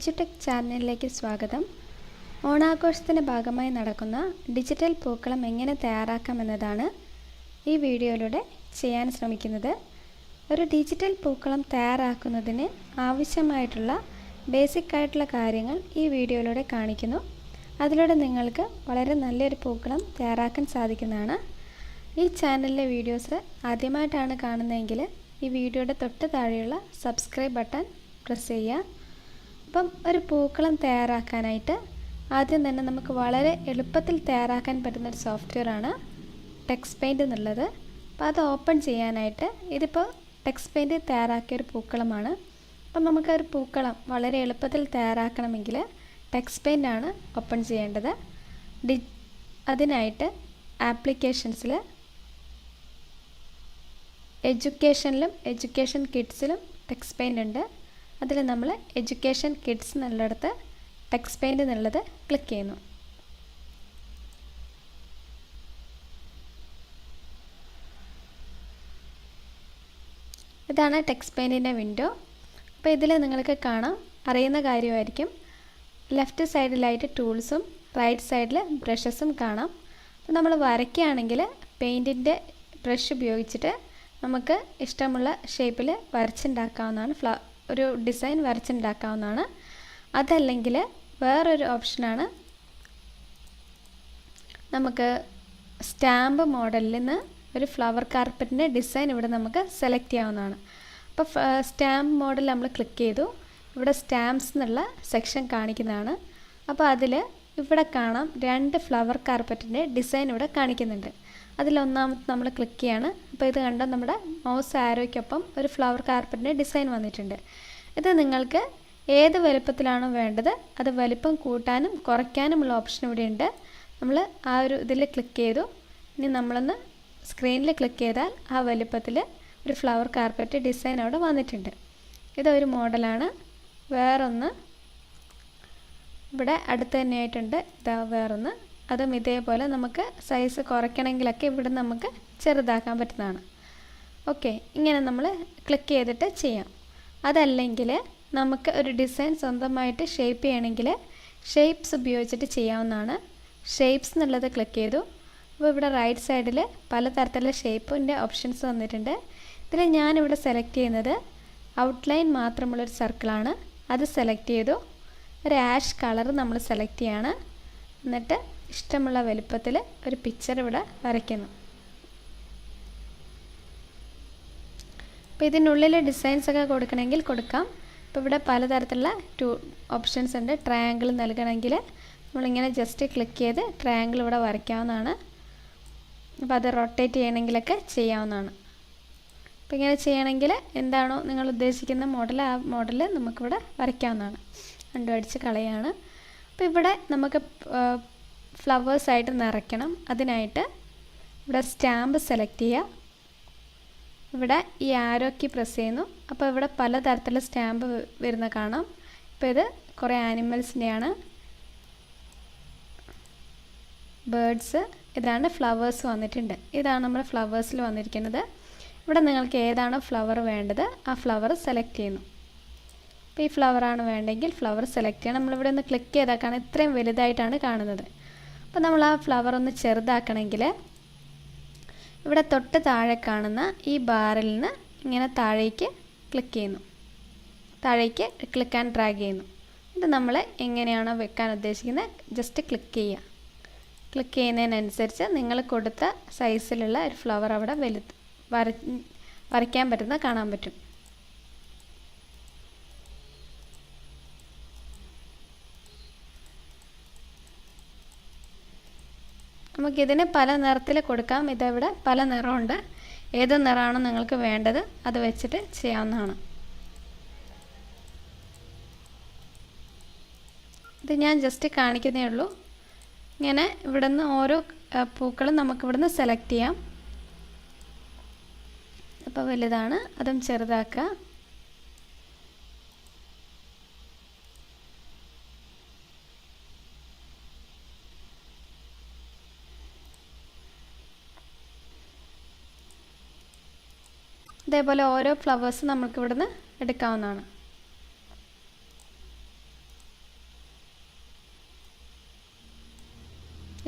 Edtech ചാനലിലേക്ക് സ്വാഗതം. ഓണാഘോഷത്തിൻ്റെ ഭാഗമായി നടക്കുന്ന ഡിജിറ്റൽ പൂക്കളം എങ്ങനെ തയ്യാറാക്കാമെന്നതാണ് ഈ വീഡിയോയിലൂടെ ചെയ്യാൻ ശ്രമിക്കുന്നത്. ഒരു ഡിജിറ്റൽ പൂക്കളം തയ്യാറാക്കുന്നതിന് ആവശ്യമായിട്ടുള്ള ബേസിക് ആയിട്ടുള്ള കാര്യങ്ങൾ ഈ വീഡിയോയിലൂടെ കാണിക്കുന്നു. അതിലൂടെ നിങ്ങൾക്ക് വളരെ നല്ലൊരു പൂക്കളം തയ്യാറാക്കാൻ സാധിക്കുന്നതാണ്. ഈ ചാനലിലെ വീഡിയോസ് ആദ്യമായിട്ടാണ് കാണുന്നതെങ്കിൽ ഈ വീഡിയോയുടെ തൊട്ട് താഴെയുള്ള സബ്സ്ക്രൈബ് ബട്ടൺ പ്രസ് ചെയ്യുക. അപ്പം ഒരു പൂക്കളം തയ്യാറാക്കാനായിട്ട് ആദ്യം തന്നെ നമുക്ക് വളരെ എളുപ്പത്തിൽ തയ്യാറാക്കാൻ പറ്റുന്നൊരു സോഫ്റ്റ്വെയറാണ് ടെക്സ്പെയിൻറ്റ് എന്നുള്ളത്. അപ്പോൾ അത് ഓപ്പൺ ചെയ്യാനായിട്ട് ഇതിപ്പോൾ ടെക്സ്പെയിൻറ്റ് തയ്യാറാക്കിയൊരു പൂക്കളമാണ്. അപ്പം നമുക്കൊരു പൂക്കളം വളരെ എളുപ്പത്തിൽ തയ്യാറാക്കണമെങ്കിൽ ടെക്സ്പെയിൻ്റ് ആണ് ഓപ്പൺ ചെയ്യേണ്ടത്. അതിനായിട്ട് ആപ്ലിക്കേഷൻസിൽ എഡ്യൂക്കേഷനിലും എഡ്യൂക്കേഷൻ കിഡ്സിലും ടെക്സ്പെയിൻ്റ് ഉണ്ട്. അതിൽ നമ്മൾ എഡ്യൂക്കേഷൻ കിഡ്സ് എന്നുള്ളിടത്ത് ടെക്സ്പെയിൻ്റ് എന്നുള്ളത് ക്ലിക്ക് ചെയ്യുന്നു. ഇതാണ് ടെക്സ്പെയിൻറ്റിൻ്റെ വിൻഡോ. അപ്പോൾ ഇതിൽ നിങ്ങൾക്ക് കാണാം, അറിയുന്ന കാര്യമായിരിക്കും, ലെഫ്റ്റ് സൈഡിലായിട്ട് ടൂൾസും റൈറ്റ് സൈഡിൽ ബ്രഷസും കാണാം. അപ്പോൾ നമ്മൾ വരയ്ക്കുകയാണെങ്കിൽ പെയിൻറ്റിൻ്റെ ബ്രഷ് ഉപയോഗിച്ചിട്ട് നമുക്ക് ഇഷ്ടമുള്ള ഷേപ്പിൽ വരച്ചുണ്ടാക്കാവുന്നതാണ്, ഒരു ഡിസൈൻ വരച്ചുണ്ടാക്കാവുന്നതാണ്. അതല്ലെങ്കിൽ വേറൊരു ഓപ്ഷനാണ്, നമുക്ക് സ്റ്റാമ്പ് മോഡലിൽ നിന്ന് ഒരു ഫ്ലവർ കാർപ്പറ്റിൻ്റെ ഡിസൈൻ ഇവിടെ നമുക്ക് സെലക്ട് ചെയ്യാവുന്നതാണ്. അപ്പോൾ സ്റ്റാമ്പ് മോഡൽ നമ്മൾ ക്ലിക്ക് ചെയ്തു. ഇവിടെ സ്റ്റാമ്പ്സ് എന്നുള്ള സെക്ഷൻ കാണിക്കുന്നതാണ്. അപ്പോൾ അതിൽ ഇവിടെ കാണാം 2 ഫ്ലവർ കാർപ്പറ്റിൻ്റെ ഡിസൈൻ ഇവിടെ കാണിക്കുന്നുണ്ട്. അതിലൊന്നാമത്തെ നമ്മൾ ക്ലിക്ക് ചെയ്യാണ്. അപ്പോൾ ഇത് കണ്ടോ, നമ്മുടെ മൗസ് ആരോയ്ക്കൊപ്പം ഒരു ഫ്ലവർ കാർപ്പറ്റിൻ്റെ ഡിസൈൻ വന്നിട്ടുണ്ട്. ഇത് നിങ്ങൾക്ക് ഏത് വലുപ്പത്തിലാണോ വേണ്ടത് അത് വലിപ്പം കൂട്ടാനും കുറയ്ക്കാനുമുള്ള ഓപ്ഷൻ ഇവിടെ ഉണ്ട്. നമ്മൾ ആ ഒരു ഇതിൽ ക്ലിക്ക് ചെയ്തു. ഇനി നമ്മളൊന്ന് സ്ക്രീനിൽ ക്ലിക്ക് ചെയ്താൽ ആ വലുപ്പത്തിൽ ഒരു ഫ്ലവർ കാർപ്പറ്റ് ഡിസൈൻ അവിടെ വന്നിട്ടുണ്ട്. ഇതൊരു മോഡലാണ്. വേറൊന്ന് ഇവിടെ അടുത്ത് തന്നെയായിട്ടുണ്ട്. ഇതാ വേറൊന്ന്, അതും ഇതേപോലെ നമുക്ക് സൈസ് കുറയ്ക്കണമെങ്കിലൊക്കെ ഇവിടെ നമുക്ക് ചെറുതാക്കാൻ പറ്റുന്നതാണ്. ഓക്കെ, ഇങ്ങനെ നമ്മൾ ക്ലിക്ക് ചെയ്തിട്ട് ചെയ്യാം. അതല്ലെങ്കിൽ നമുക്ക് ഒരു ഡിസൈൻ സ്വന്തമായിട്ട് ഷേപ്പ് ചെയ്യണമെങ്കിൽ ഷേപ്സ് ഉപയോഗിച്ചിട്ട് ചെയ്യാവുന്നതാണ്. ഷേപ്സ് എന്നുള്ളത് ക്ലിക്ക് ചെയ്തു. അപ്പോൾ ഇവിടെ റൈറ്റ് സൈഡിൽ പലതരത്തിലുള്ള ഷേപ്പിൻ്റെ ഓപ്ഷൻസ് വന്നിട്ടുണ്ട്. ഇതിൽ ഞാനിവിടെ സെലക്ട് ചെയ്യുന്നത് ഔട്ട്ലൈൻ മാത്രമുള്ളൊരു സർക്കിളാണ്. അത് സെലക്ട് ചെയ്തു. ഒരു ആഷ് കളർ നമ്മൾ സെലക്ട് ചെയ്യാണ്. എന്നിട്ട് ഇഷ്ടമുള്ള വലുപ്പത്തിൽ ഒരു പിക്ചർ ഇവിടെ വരയ്ക്കുന്നു. അപ്പോൾ ഇതിനുള്ളിൽ ഡിസൈൻസ് ഒക്കെ കൊടുക്കണമെങ്കിൽ കൊടുക്കാം. ഇപ്പോൾ ഇവിടെ പലതരത്തിലുള്ള ഓപ്ഷൻസ് ഉണ്ട്. ട്രയാങ്കിൾ നൽകണമെങ്കിൽ നമ്മളിങ്ങനെ ജസ്റ്റ് ക്ലിക്ക് ചെയ്ത് ട്രയാങ്കിൾ ഇവിടെ വരയ്ക്കാവുന്നതാണ്. അപ്പോൾ അത് റൊട്ടേറ്റ് ചെയ്യണമെങ്കിലൊക്കെ ചെയ്യാവുന്നതാണ്. അപ്പോൾ ഇങ്ങനെ ചെയ്യണമെങ്കിൽ എന്താണോ നിങ്ങൾ ഉദ്ദേശിക്കുന്ന മോഡൽ, ആ മോഡൽ നമുക്കിവിടെ വരയ്ക്കാവുന്നതാണ്. രണ്ടും അടിച്ച് കളയാണ്. അപ്പോൾ ഇവിടെ നമുക്ക് ഫ്ലവേഴ്സായിട്ട് നിറയ്ക്കണം. അതിനായിട്ട് ഇവിടെ സ്റ്റാമ്പ് സെലക്ട് ചെയ്യുക. ഇവിടെ ഈ ആരോ കീ പ്രസ് ചെയ്യുന്നു. അപ്പോൾ ഇവിടെ പലതരത്തിലുള്ള സ്റ്റാമ്പ് വരുന്ന കാണാം. ഇപ്പോൾ ഇത് കുറേ ആനിമൽസിൻ്റെയാണ്, ബേർഡ്സ്, ഇതാണ് ഫ്ലവേഴ്സ് വന്നിട്ടുണ്ട്. ഇതാണ് നമ്മുടെ ഫ്ലവേഴ്സിൽ വന്നിരിക്കുന്നത്. ഇവിടെ നിങ്ങൾക്ക് ഏതാണോ ഫ്ലവർ വേണ്ടത് ആ ഫ്ലവർ സെലക്ട് ചെയ്യുന്നു. അപ്പോൾ ഈ ഫ്ലവറാണ് വേണ്ടെങ്കിൽ ഫ്ലവർ സെലക്ട് ചെയ്യണം. നമ്മളിവിടെ ഒന്ന് ക്ലിക്ക് ചെയ്താൽ കാണാം, ഇത്രയും വലുതായിട്ടാണ് കാണുന്നത്. അപ്പോൾ നമ്മൾ ആ ഫ്ലവർ ഒന്ന് ചെറുതാക്കണമെങ്കിൽ ഇവിടെ തൊട്ട് താഴെ കാണുന്ന ഈ ബാറിൽ നിന്ന് ഇങ്ങനെ താഴേക്ക് ക്ലിക്ക് ചെയ്യുന്നു. താഴേക്ക് ക്ലിക്ക് ആൻഡ് ഡ്രാഗ് ചെയ്യുന്നു. ഇത് നമ്മൾ എങ്ങനെയാണോ വെക്കാൻ ഉദ്ദേശിക്കുന്നത് ജസ്റ്റ് ക്ലിക്ക് ചെയ്യുക. ക്ലിക്ക് ചെയ്യുന്നതിനനുസരിച്ച് നിങ്ങൾ കൊടുത്ത സൈസിലുള്ള ഒരു ഫ്ലവർ അവിടെ വരയ്ക്കാൻ പറ്റുന്ന കാണാൻ പറ്റും. നമുക്കിതിന് പല നിറത്തിൽ കൊടുക്കാം. ഇതവിടെ പല നിറമുണ്ട്. ഏത് നിറമാണോ നിങ്ങൾക്ക് വേണ്ടത് അത് വെച്ചിട്ട് ചെയ്യാവുന്നതാണ്. ഇത് ഞാൻ ജസ്റ്റ് കാണിക്കുന്നേ ഉള്ളൂ. ഇങ്ങനെ ഇവിടെ നിന്ന് ഓരോ പൂക്കളും നമുക്കിവിടുന്ന് സെലക്ട് ചെയ്യാം. അപ്പോൾ വലുതാണ്, അതും ചെറുതാക്കുക. ഇതേപോലെ ഓരോ ഫ്ലവേഴ്സ് നമുക്ക് ഇവിടുന്ന് എടുക്കാവുന്നതാണ്.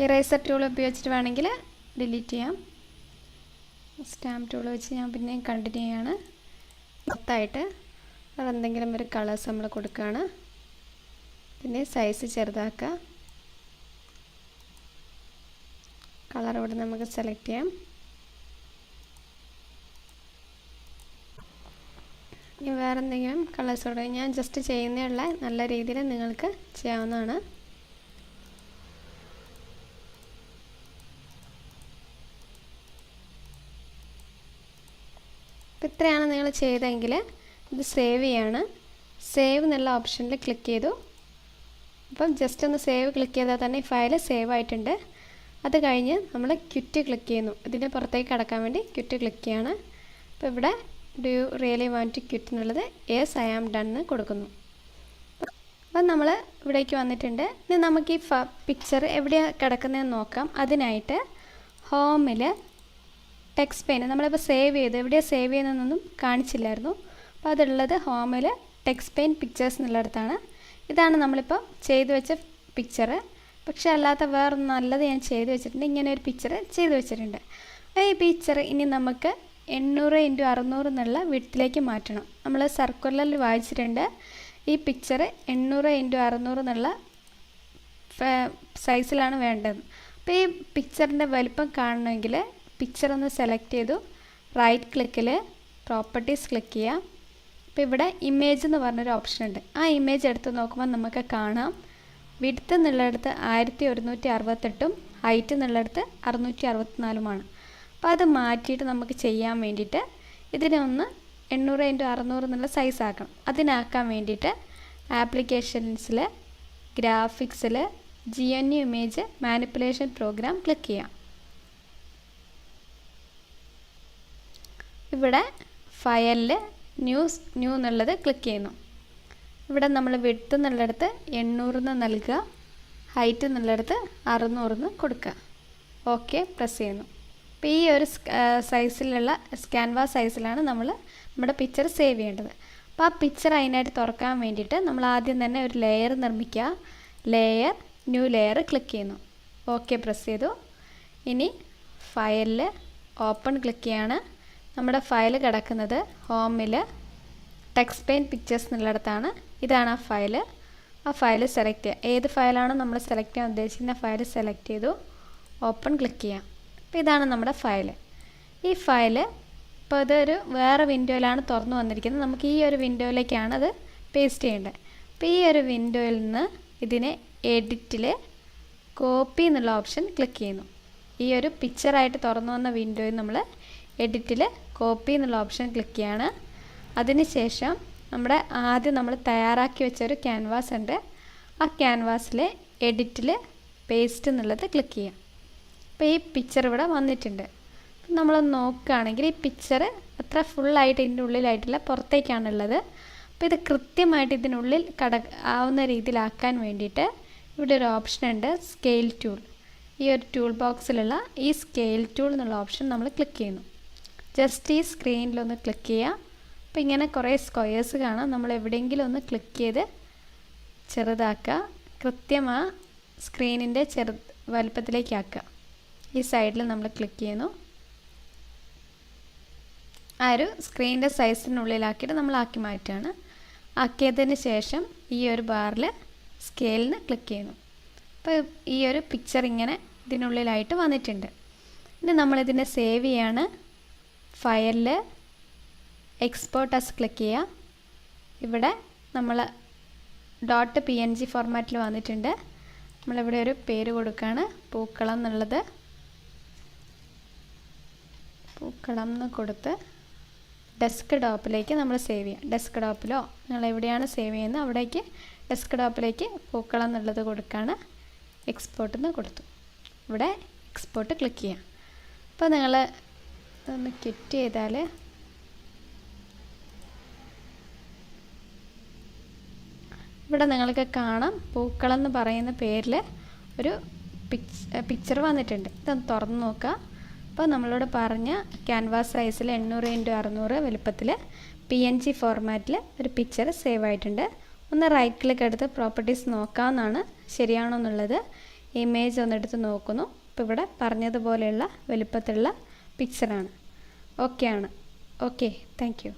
ഇറേസർ ടൂൾ ഉപയോഗിച്ചിട്ട് വേണമെങ്കിൽ ഡിലീറ്റ് ചെയ്യാം. സ്റ്റാമ്പ് ടൂൾ വെച്ച് ഞാൻ പിന്നെയും കണ്ടിന്യൂ ചെയ്യാണ്. മൊത്തമായിട്ട് എന്തെങ്കിലും ഒരു കളേഴ്സ് നമ്മൾ കൊടുക്കുകയാണ്. പിന്നെ സൈസ് ചെറുതാക്കുക. കളർ ഇവിടെ നമുക്ക് സെലക്ട് ചെയ്യാം. ഇനി വേറെ എന്തെങ്കിലും കളേഴ്സോടെ ഞാൻ ജസ്റ്റ് ചെയ്യുന്നതിനുള്ള നല്ല രീതിയിൽ നിങ്ങൾക്ക് ചെയ്യാവുന്നതാണ്. അപ്പോൾ ഇത്രയാണ് നിങ്ങൾ ചെയ്തെങ്കിൽ ഇത് സേവ് ചെയ്യാണ്. സേവ് എന്നുള്ള ഓപ്ഷനിൽ ക്ലിക്ക് ചെയ്തു. അപ്പം ജസ്റ്റ് ഒന്ന് സേവ് ക്ലിക്ക് ചെയ്താൽ തന്നെ ഈ ഫയൽ സേവ് ആയിട്ടുണ്ട്. അത് കഴിഞ്ഞ് നമ്മൾ ക്വിറ്റ് ക്ലിക്ക് ചെയ്യുന്നു. ഇതിൻ്റെ പുറത്തേക്ക് കടക്കാൻ വേണ്ടി ക്വിറ്റ് ക്ലിക്ക് ചെയ്യാണ്. അപ്പോൾ ഇവിടെ do you really want to quit എന്നുള്ളത് യെസ് ഐ ആം ഡൺ എന്ന് കൊടുക്കുന്നു. അപ്പം നമ്മൾ ഇവിടേക്ക് വന്നിട്ടുണ്ട്. ഇനി നമുക്ക് ഈ പിക്ചർ എവിടെയാണ് കിടക്കുന്നതെന്ന് നോക്കാം. അതിനായിട്ട് ഹോമിൽ ടെക്സ്റ്റ് പെയിൻ നമ്മളിപ്പോൾ സേവ് ചെയ്ത് എവിടെയാണ് സേവ് ചെയ്യുന്നതെന്നൊന്നും കാണിച്ചില്ലായിരുന്നു. അപ്പോൾ അതുള്ളത് ഹോമിൽ ടെക്സ്റ്റ് പെയിൻ പിക്ചേഴ്സ് എന്നുള്ളിടത്താണ്. ഇതാണ് നമ്മളിപ്പോൾ ചെയ്തു വെച്ച പിക്ചർ. പക്ഷേ അല്ലാത്ത വേറെ നല്ലത് ഞാൻ ചെയ്തു വെച്ചിട്ടുണ്ട്. ഇങ്ങനെ ഒരു പിക്ചർ ചെയ്തു വെച്ചിട്ടുണ്ട്. ഈ പിക്ചർ ഇനി നമുക്ക് 800x600 എന്നുള്ള വിഡ്ത്തിലേക്ക് മാറ്റണം. നമ്മൾ സർക്കുലറിൽ വായിച്ചിട്ടുണ്ട് ഈ പിക്ചർ 800x600 എന്നുള്ള സൈസിലാണ് വേണ്ടത്. അപ്പോൾ ഈ പിക്ചറിൻ്റെ വലിപ്പം കാണണമെങ്കിൽ പിക്ചർ ഒന്ന് സെലക്ട് ചെയ്തു റൈറ്റ് ക്ലിക്കിൽ പ്രോപ്പർട്ടീസ് ക്ലിക്ക് ചെയ്യാം. അപ്പോൾ ഇവിടെ ഇമേജ് എന്ന് പറഞ്ഞൊരു ഓപ്ഷൻ ഉണ്ട്. ആ ഇമേജ് എടുത്ത് നോക്കുമ്പോൾ നമുക്ക് കാണാം വിഡ്ത്ത് എന്നുള്ളിടത്ത് 1168 ഹൈറ്റ് എന്നുള്ളിടത്ത് 664. അപ്പോൾ അത് മാറ്റിയിട്ട് നമുക്ക് ചെയ്യാൻ വേണ്ടിയിട്ട് ഇതിനെ ഒന്ന് 800x600 എന്നുള്ള സൈസ് ആക്കണം. അതിനാക്കാൻ വേണ്ടിയിട്ട് ആപ്ലിക്കേഷൻസിൽ ഗ്രാഫിക്സിൽ GNU image manipulation programme click ചെയ്യാം. ഇവിടെ ഫയലിൽ ന്യൂ എന്നുള്ളത് ക്ലിക്ക് ചെയ്യുന്നു. ഇവിടെ നമ്മൾ വിഡ്ത്ത് എന്നുള്ളിടത്ത് 800 എന്ന് നൽകുക, ഹൈറ്റ് എന്നുള്ളിടത്ത് 600 എന്ന് കൊടുക്കുക. ഓക്കെ പ്രസ് ചെയ്യുന്നു. അപ്പോൾ ഈ ഒരു സൈസിലുള്ള ക്യാൻവാസ് സൈസിലാണ് നമ്മുടെ പിക്ചർ സേവ് ചെയ്യേണ്ടത്. അപ്പോൾ ആ പിക്ചർ അതിനായിട്ട് തുറക്കാൻ വേണ്ടിയിട്ട് നമ്മൾ ആദ്യം തന്നെ ഒരു ലെയർ നിർമ്മിക്കുക. ലെയർ ന്യൂ ലെയർ ക്ലിക്ക് ചെയ്യുന്നു. ഓക്കെ പ്രസ് ചെയ്തു. ഇനി ഫയലിൽ ഓപ്പൺ ക്ലിക്ക് ചെയ്യാണ്. നമ്മുടെ ഫയൽ കിടക്കുന്നത് ഹോമിൽ ടെക്സ്റ്റ് പെയിൻ പിക്ചേഴ്സ് എന്നുള്ളിടത്താണ്. ഇതാണ് ആ ഫയൽ. ആ ഫയൽ സെലക്ട് ചെയ്യുക. ഏത് ഫയലാണോ നമ്മൾ സെലക്ട് ചെയ്യാൻ ഉദ്ദേശിക്കുന്ന ഫയൽ സെലക്ട് ചെയ്തു ഓപ്പൺ ക്ലിക്ക് ചെയ്യാം. അപ്പോൾ ഇതാണ് നമ്മുടെ ഫയൽ. ഈ ഫയൽ ഇപ്പോൾ ഇതൊരു വേറെ വിൻഡോയിലാണ് തുറന്നു വന്നിരിക്കുന്നത്. നമുക്ക് ഈ ഒരു വിൻഡോയിലേക്കാണ് അത് പേസ്റ്റ് ചെയ്യേണ്ടത്. അപ്പോൾ ഈ ഒരു വിൻഡോയിൽ നിന്ന് ഇതിനെ എഡിറ്റിൽ കോപ്പി എന്നുള്ള ഓപ്ഷൻ ക്ലിക്ക് ചെയ്യുന്നു. ഈ ഒരു പിക്ചറായിട്ട് തുറന്നു വന്ന വിൻഡോയിൽ നമ്മൾ എഡിറ്റിൽ കോപ്പി എന്നുള്ള ഓപ്ഷൻ ക്ലിക്ക് ചെയ്യാണ്. അതിനുശേഷം നമ്മുടെ ആദ്യം നമ്മൾ തയ്യാറാക്കി വെച്ച ഒരു ക്യാൻവാസ് ഉണ്ട്. ആ ക്യാൻവാസിൽ എഡിറ്റിൽ പേസ്റ്റ് എന്നുള്ളത് ക്ലിക്ക് ചെയ്യാം. അപ്പോൾ ഈ പിക്ചർ ഇവിടെ വന്നിട്ടുണ്ട്. നമ്മൾ നോക്കുകയാണെങ്കിൽ ഈ പിക്ചർ അത്ര ഫുള്ളായിട്ട് ഇതിൻ്റെ ഉള്ളിലായിട്ടില്ല, പുറത്തേക്കാണുള്ളത്. അപ്പോൾ ഇത് കൃത്യമായിട്ട് ഇതിനുള്ളിൽ ആവുന്ന രീതിയിലാക്കാൻ വേണ്ടിയിട്ട് ഇവിടെ ഒരു ഓപ്ഷൻ ഉണ്ട്, സ്കെയിൽ ടൂൾ. ഈ ഒരു ടൂൾ ബോക്സിലുള്ള ഈ സ്കെയിൽ ടൂൾ എന്നുള്ള ഓപ്ഷൻ നമ്മൾ ക്ലിക്ക് ചെയ്യുന്നു. ജസ്റ്റ് ഈ സ്ക്രീനിലൊന്ന് ക്ലിക്ക് ചെയ്യുക. അപ്പോൾ ഇങ്ങനെ കുറേ സ്ക്വയേഴ്സ് കാണാം. നമ്മൾ എവിടെയെങ്കിലും ഒന്ന് ക്ലിക്ക് ചെയ്ത് ചെറുതാക്കുക. കൃത്യമാ സ്ക്രീനിൻ്റെ വലുപ്പത്തിലേക്ക് ആക്കുക. ഈ സൈഡിൽ നമ്മൾ ക്ലിക്ക് ചെയ്യുന്നു. ആ ഒരു സ്ക്രീനിൻ്റെ സൈസിനുള്ളിലാക്കിയിട്ട് നമ്മൾ ആക്കി മാറ്റുകയാണ്. ആക്കിയതിന് ശേഷം ഈ ഒരു ബാറിൽ സ്കെയിലിന് ക്ലിക്ക് ചെയ്യുന്നു. അപ്പോൾ ഈ ഒരു പിക്ചർ ഇങ്ങനെ ഇതിനുള്ളിലായിട്ട് വന്നിട്ടുണ്ട്. ഇനി നമ്മളിതിനെ സേവ് ചെയ്യാണ്. ഫയലിൽ എക്സ്പോർട്ട് ആസ് ക്ലിക്ക് ചെയ്യുക. ഇവിടെ നമ്മൾ .png ഫോർമാറ്റിൽ വന്നിട്ടുണ്ട്. നമ്മളിവിടെ ഒരു പേര് കൊടുക്കുകയാണ്, പൂക്കളം എന്നുള്ളത്. പൂക്കളം എന്ന് കൊടുത്ത് ഡെസ്ക് ടോപ്പിലേക്ക് നമ്മൾ സേവ് ചെയ്യാം. ഡെസ്ക് ടോപ്പിലോ നിങ്ങൾ എവിടെയാണ് സേവ് ചെയ്യുന്നത് അവിടേക്ക് ഡെസ്ക് ടോപ്പിലേക്ക് പൂക്കളം എന്നുള്ളത് കൊടുക്കുകയാണ്. എക്സ്പോർട്ട് എന്ന് കൊടുത്തു. ഇവിടെ എക്സ്പോർട്ട് ക്ലിക്ക് ചെയ്യാം. അപ്പോൾ നിങ്ങൾ ഇതൊന്ന് ക്വിറ്റ് ചെയ്താൽ ഇവിടെ നിങ്ങൾക്ക് കാണാം പൂക്കളം എന്ന് പറയുന്ന പേരിൽ ഒരു പിക്ചർ വന്നിട്ടുണ്ട്. ഇതൊന്ന് തുറന്ന് നോക്കുക. അപ്പോൾ നമ്മളോട് പറഞ്ഞ ക്യാൻവാസ് സൈസിൽ 800x600 വലുപ്പത്തിൽ PNG ഫോർമാറ്റിൽ ഒരു പിക്ചർ സേവ് ആയിട്ടുണ്ട്. ഒന്ന് റൈറ്റ് ക്ലിക്ക് എടുത്ത് പ്രോപ്പർട്ടീസ് നോക്കാമെന്നാണ് ശരിയാണോ എന്നുള്ളത്. ഇമേജ് ഒന്നെടുത്ത് നോക്കുന്നു. ഇപ്പോൾ ഇവിടെ പറഞ്ഞതുപോലെയുള്ള വലുപ്പത്തിലുള്ള പിക്ചറാണ്. ഓക്കെ ആണ്. Okay, thank you.